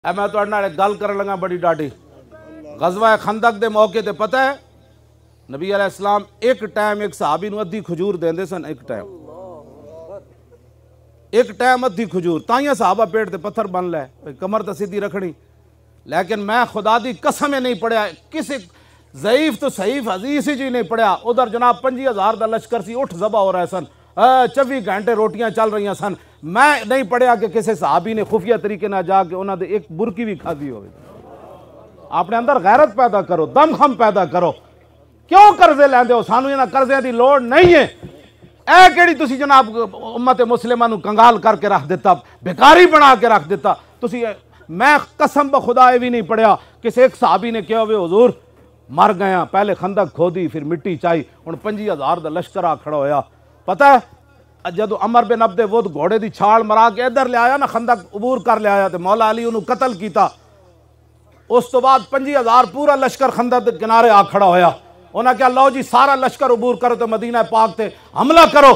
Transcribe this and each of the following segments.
मैं तुहाडे नाल गल करन लगा बड़ी डाढ़ी। गज़वा खंदक के मौके ते पता है नबी अलैहिस्सलाम एक टाइम एक सहाबी नूं अद्धी खजूर देंदे सन। एक टाइम अद्धी खजूर, ताइयां सहाबा पेट ते पत्थर बन लै, कमर तो सीधी रखनी। लेकिन मैं खुदा दी कसम नहीं पढ़िया, किसी ज़ईफ तो सहीफ हदीस ही नहीं पढ़िया। उधर जनाब 50,000 का लश्कर सी, उठ जबा हो रहे सन, 24 घंटे रोटियां चल रही सन। मैं नहीं पढ़िया कि किसी सहाबी ने खुफिया तरीके ना जाके उन्होंने एक बुरकी भी खाधी हो। अपने अंदर गैरत पैदा करो, दमखम पैदा करो। क्यों कर्जे लैंदे हो? सानू इन्हां कर्जियां दी लोड़ नहीं है। ऐ केड़ी तुसी जनाब उम्मत मुस्लिमां नूं कंगाल करके रख दिता, बेकारी बना के रख दिता तुसी। मैं कसम ब खुदा भी नहीं पढ़िया किसी एक सहाबी ने कहा वे हुजूर मर गया, पहले खंदक खोदी फिर मिट्टी चाई, हुण 50,000 का लश्कर आ खड़ा होया। पता है जदों अमर बिन अब्दे वुद घोड़े की छाल मरा के इधर ले आया ना, खंदक अबूर कर लिया तो मौला अली उन्होंने कतल किया। उस तो बाद 50,000 पूरा लश्कर खंदक के किनारे आ खड़ा होया। उन्हें कहा लो जी सारा लश्कर अबूर करो तो मदीना पाक ते हमला करो।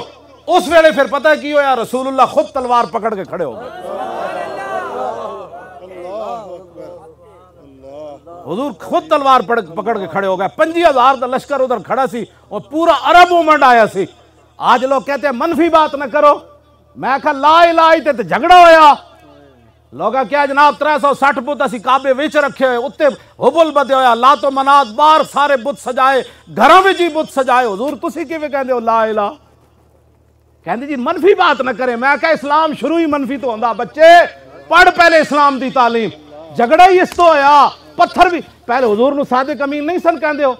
उस वेले फिर पता है की होया, रसूलुल्लाह खुद तलवार पकड़ के खड़े हो गए। हुजूर खुद तलवार पकड़ के खड़े हो गए। 50,000 का लश्कर उधर खड़ा सी और पूरा अरब उमड़ आया सी। आज लोग कहते हैं मनफी बात न करो। मैं कहा ला इलाहा ते झगड़ा होया। लोग क्या जनाब 360 बुत असी काबे विच रखे हुए, उत्ते हुबुल बदे होया, ला तो मनात बाहर सारे बुत सजाए, घरों में ही बुत सजाए। हुजूर तुसी किवें कहंदे हो ला इलाहा? कहंदे जी मनफी बात न करे। मैं कहा इस्लाम शुरू ही मनफी तो होंदा। बच्चे पढ़ पहले इस्लाम दी तालीम। झगड़ा ही इस तो होया। पत्थर भी पहले हुजूर नूं सादिक अमीन नहीं सन कहंदे हो।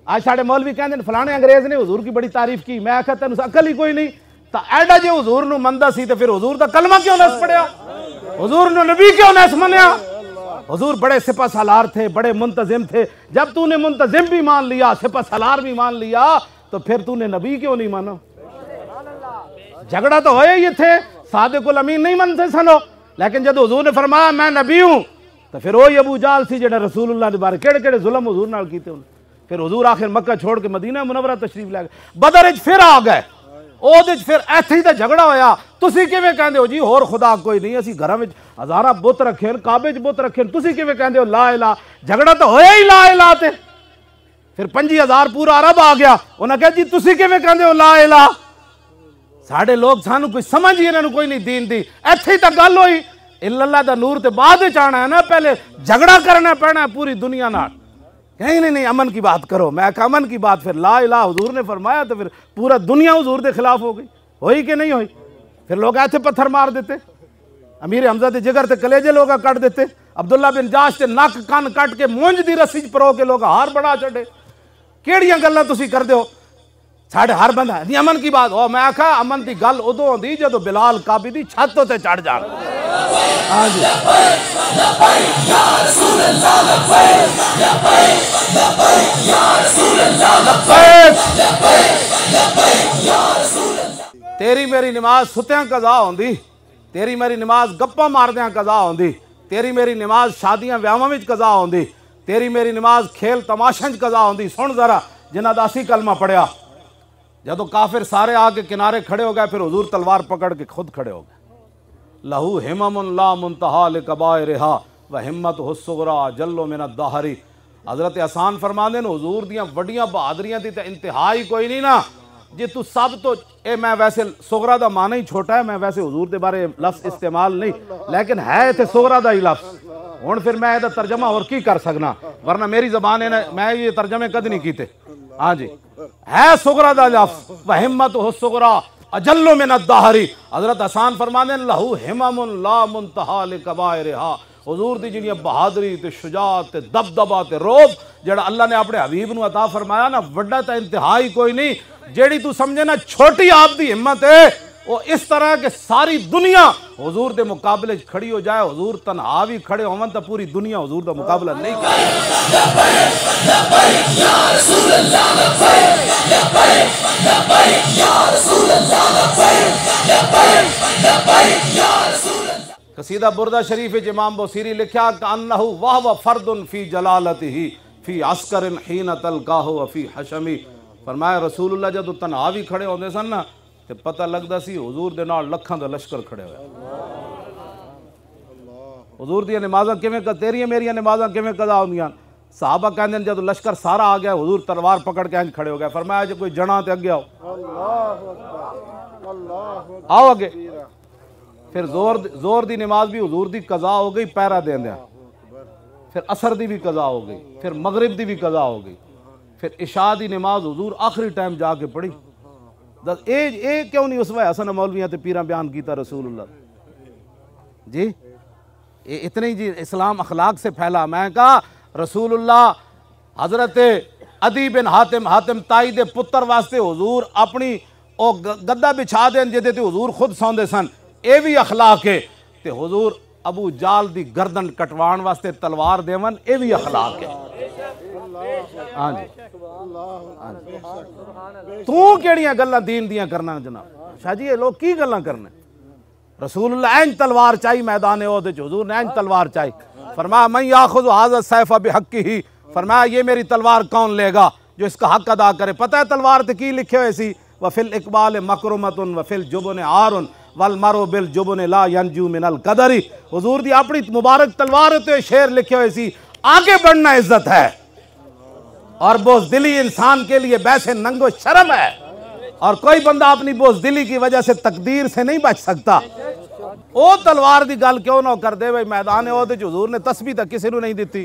आज साढ़े मौलवी कहंदे ने फलाने अंग्रेज ने हुजूर की बड़ी तारीफ की। मैं आखा तेन अकल ही कोई नहीं। तो एडा जे हुजूर नूं मनदा सी ते फिर हुजूर दा कलमा क्यों नस पढ़िया? हुजूर ने नबी क्यों नस मनिया? हुजूर बड़े सिपा सालार थे, बड़े मुंतजिम थे। जब तूने मुंतजिम भी मान लिया, सिपा सालार भी मान लिया, तो फिर तूने नबी क्यों नहीं माना? झगड़ा तो होया ही थे, सादिकुल अमीन नहीं मनते सनो। लेकिन जब हुजूर ने फरमाया मैं नबी हूं, तो फिर वही अबू जाल सी जेड़ा रसूलुल्लाह के बारे केड़े केड़े जुल्म हुजूर नाल कीते उन्हें। फिर हुजूर आखिर मक्का छोड़ के मदीना मुनव्वरा तशरीफ लै गए। बदर विच फिर आ गए, ओदे फिर इत्थे ही तो झगड़ा होया। तुसी किवें कहंदे हो जी होर खुदा कोई नहीं, असीं घरां विच हज़ारां बुत रखे, काबे च बुत रखे, तुसी किवें कहंदे हो ला इलाहा? झगड़ा तो होया ही ला इलाहा ते। फिर 50,000 पूरा अरब आ गया। उन्हें कहा जी तुसी किवें कहंदे हो ला इलाहा? साढ़े लोग सानू कोई समझ ही इन्हां नूं कोई नहीं दीन दी। इत्थे ही तो गल होई। इल्लल्लाह दा नूर ते बाद विच आना है ना, पहले झगड़ा करना पैना है पूरी दुनिया नाल। नहीं नहीं नहीं अमन की बात करो। मैं कहा अमन की बात, फिर ला इलाहा हुजूर ने फरमाया तो फिर पूरा दुनिया हुजूर के खिलाफ हो गई। होई कि नहीं होई? फिर लोग ऐसे पत्थर मार देते, अमीर हमजा के जिगर ते कलेजे लोग कट देते, अब्दुल्ला बिन जाश ते नक कन कट के मुंज दी रस्सी च परो के लोग हार बना छड़े। केड़ियां गल्लां तुसीं करदे हो? साढ़े हर बंदा नहीं अमन की बात हो। मैं आखा अमन की गल उदों होंदी जदों बिलाल काबी दी छत उत्ते चढ़ जाण। हां जी तेरी मेरी नमाज सुत्यां कज़ा होंदी, तेरी मेरी नमाज गप्पां मारदियां कज़ा होंदी, तेरी मेरी नमाज शादियां व्याहां विच कज़ा होंदी, तेरी मेरी नमाज खेल तमाशे च कज़ा होंदी। सुन जरा जिन्हां दा असीं कलमा पढ़िया। जदों काफिर सारे आके किनारे खड़े हो गए, फिर हुजूर तलवार पकड़ के खुद खड़े हो गए। लहू हिममुन ला मुंतहा लिकबाइरिहा व हिम्मत हुस्सुगरा जल्लो मिन अद्दहरी। हजरत हसन फरमांदे ने हुजूर दियां वड्डियां बहादरियां दी ते इंतहा ही कोई नहीं ना। जे तू सब तो ए मैं वैसे सुगरा दा माना ही छोटा है, मैं वैसे हुजूर दे बारे लफ्ज़ इस्तेमाल नहीं, लेकिन है इत्थे सुगरा दा ही लफ्ज़। हुण फिर मैं इहदा तर्जमा होर की कर सकना, वरना मेरी ज़बान है मैं ये तर्जमे कद नहीं कीते। हाँ जी है सुगरा दा लफ्ज़ व हिम्मत हो सुगरा अजल्लो मिन अद्दहरी। हजरत हसन फरमांदे लहू हिममुन ला मुंतहा लिकबाइरिहा। हुजूर दी जिहड़ी बहादरी ते शुजाअत ते दबदबा ते रोब जेड़ा अल्लाह ने अपने हबीब नूं अता फरमाया ना, वड्डा तो इंतहा ही कोई नहीं। जेड़ी तू समझे ना छोटी आप दी हिम्मत है, वो इस तरह के सारी दुनिया हुजूर दे मुकाबले खड़ी हो जाए। हुजूर तन्हा भी खड़े होवन तो पूरी दुनिया हुजूर दा मुकाबला नहीं कर। कसीदा बुरदा शरीफ इमाम बुसीरी लिखा अन्नहु वह फर्दुन फी जलालतिही फी अस्करिन हीन तलकाहु फी हशमी। फरमाया रसूलुल्लाह जदों तन्हा भी खड़े होंदे सन ना ते पता लगदा सी हुजूर दे नाल लखां दा लश्कर खड़े होया। हुजूर दी नमाज़ां किवें तेरियां मेरियां नमाज़ां किवें कज़ा होंदियां। साहबा कहंदे ने जदों लश्कर सारा आ गया हुजूर तलवार पकड़ के इंज खड़े हो गए, फरमाया जो कोई जना ते अगे आओ, आओ अगे। फिर जोर दी नमाज भी हुजूर दी कज़ा हो गई पैरा देंदे, फिर असर दी भी कज़ा हो गई, फिर मगरिब दी भी कज़ा हो गई, फिर इशा दी नमाज हुजूर आखिरी टाइम जाके पढ़ी। दस ए क्यों नहीं उसवा हसन मौलवियां ते पीरा बयान किया रसूलुल्लाह जी। ये इतने ही जी इस्लाम अखलाक से फैला। मैं कहा रसूलुल्लाह हजरत अदी बिन हातिम ताई दे पुत्र वास्ते हुजूर अपनी ओ गद्दा बिछा देन जिहदे ते हुजूर खुद सौंदे सन, ये भी अखलाक है। ते हुजूर अबू जाल दी गर्दन कटवाण वास्ते तलवार देवन, ये भी अखलाक है। हाँ जी, तू केड़ियां गल्लां दीन दियां करना जनाब शाह जी, ये लोग की गल्लां करने। रसूलुल्लाह इंज तलवार चाहिए मैदान ओहद च, हुजूर ने इंज तलवार चाहिए। फरमाया मैं याखुज़ हाज़ा सैफ़ बिहक़्क़िही, फरमाया ये मेरी तलवार कौन लेगा जो इसका हक अदा करे। पता है तलवार ते की लिखे हुए सी, वफिल इकबाल मकरुमतुन वफिल जुबन आरुन वल मरो बिल जुबन ला यंजू मिनल कदरी। हुजूर दी अपनी मुबारक तलवार ते शेर लिखे हुए सी, आगे बढ़ना इज्जत है और बोझदिली इंसान के लिए वैसे नंगो शर्म है, और कोई बंदा अपनी बोझदिली की वजह से तकदीर से नहीं बच सकता। ओ तलवार दी गल क्यों ना कर दे भाई, मैदान ओहदे च हुजूर ने तस्बीह तक किसी को नहीं दी,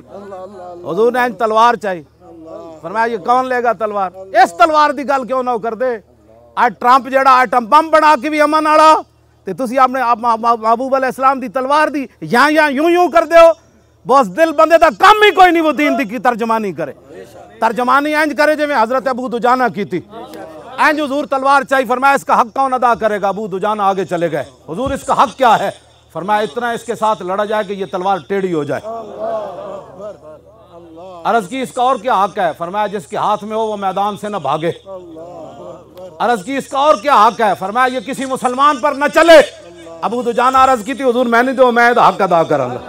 हुजूर ने इंज तलवार चाहिए। फरमाया ये कौन लेगा तलवार, इस तलवार दी गल क्यों ना कर दे। आज ट्रंप जेड़ा आइटम बम बना के भी अमन आला, ते तुसी आपने महबूब अलैहिस्सलाम दी तलवार दी यहाँ यूं यूं कर दो। बस दिल बंदे दा काम ही कोई नहीं वो दीन दी तर्जमानी करे, तर्जमानी इंज करे जिवें हजरत अबू दुजाना की थी। इंज हुजूर तलवार चाहिए। फरमाया इसका हक कौन अदा करेगा। अबू दुजाना आगे चले गए, हुजूर इसका हक क्या है। फरमाया इतना इसके साथ लड़ा जाए कि ये तलवार टेढ़ी हो जाए। अर्ज की इसका और क्या हक है। फरमाया जिसके हाथ में हो वो मैदान से न भागे। अर्ज की इसका और क्या हक है। फरमाया ये किसी मुसलमान पर न चले। अबू दुजाना अर्ज की थी हुजूर मैंने दो मैं हक अदा करूंगा।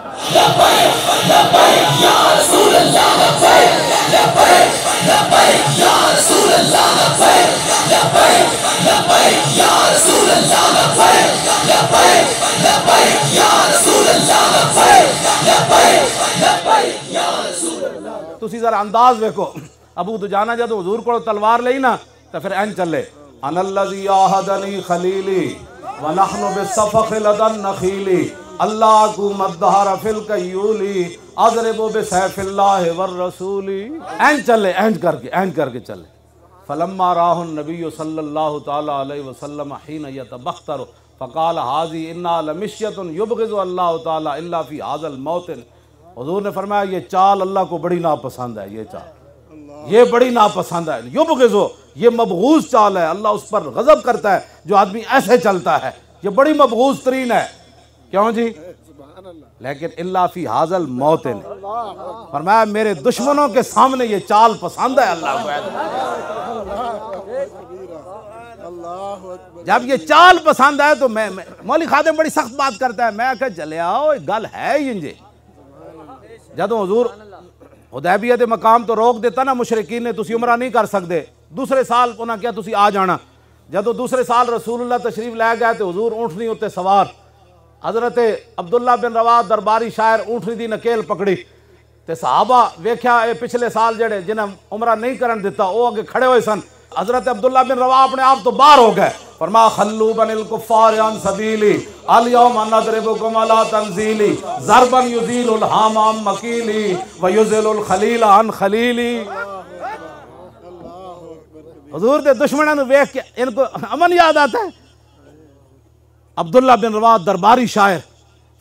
तुसी जरा अंदाज देखो, अबू दुजाना जब हुजूर को तलवार ली ना तो फिर एन चले, अनल्लज़ी आहदनी खलीली व नहनु बिसफ़ख़ लदन नखीली अल्लाह कु मद्दहर फिल कयूली अज़रिबु बिसैफ़िल्लाहि वर रसूली। एन चले एन करके चले। फलम्मा राहुन नबी सल्लल्लाहु तआला अलैहि वसल्लम हिन यतबख्तर फ़क़ाल हाज़ी इन्ना लमिश्यतुन युबग़िज़ु अल्लाह तआला इल्ला फ़ी हाज़ल मौतिन। हुजूर ने फरमाया ये चाल अल्लाह को बड़ी नापसंद है, ये चाल ये बड़ी नापसंद है। युबग़िज़ु ये मबगूज़ चाल है, अल्लाह उस पर गज़ब करता है जो आदमी ऐसे चलता है, ये बड़ी मबगूज़ तरीन है। क्यों जी, लेकिन इल्ला फ़ी हाज़ल मौतिन, फरमाया मेरे दुश्मनों के सामने ये चाल पसंद है अल्लाह को। जब ये चाल पसंद है तो मैं मौली खादिम बड़ी सख्त बात करता है। मैं कह चले आओ गल है ही इंजे। जदों हुजूर हुदैबिया दे मकाम तो रोक देता ना मुशरिकीन ने, तुसी उमरा नहीं कर सकते। दूसरे साल उन्हें क्या तुसी आ जाना। जदों दूसरे साल रसूलुल्लाह तशरीफ लै गए तो हुजूर ऊँटनी उत्ते सवार, हजरत अब्दुल्ला बिन रवा दरबारी शायर ऊँटनी दी नकेल पकड़ी ते सहाबा वेख्या ये पिछले साल जेड़े जिन्हें उमरा नहीं करन दिता वो अगे खड़े हुए सन। हजरत अब्दुल्ला बिन रवा अपने आप तो बाहर हो गए। फरमा खल्लू बनिल कुफ्फार अन सबीली अल यौम नदरिबुकुम अला तंजीली ज़रबन युज़ीलुल हामाम मकीली व युज़िलुल खलील अन खलीली। हुजूर दे दुश्मनों ने देख के इनको अमन याद आता है। अब्दुल्ला बिन रवा दरबारी शायर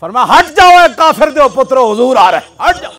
फरमा हट जाओ काफिर दे पुत्रो, हुजूर आ रहे, हट जाओ।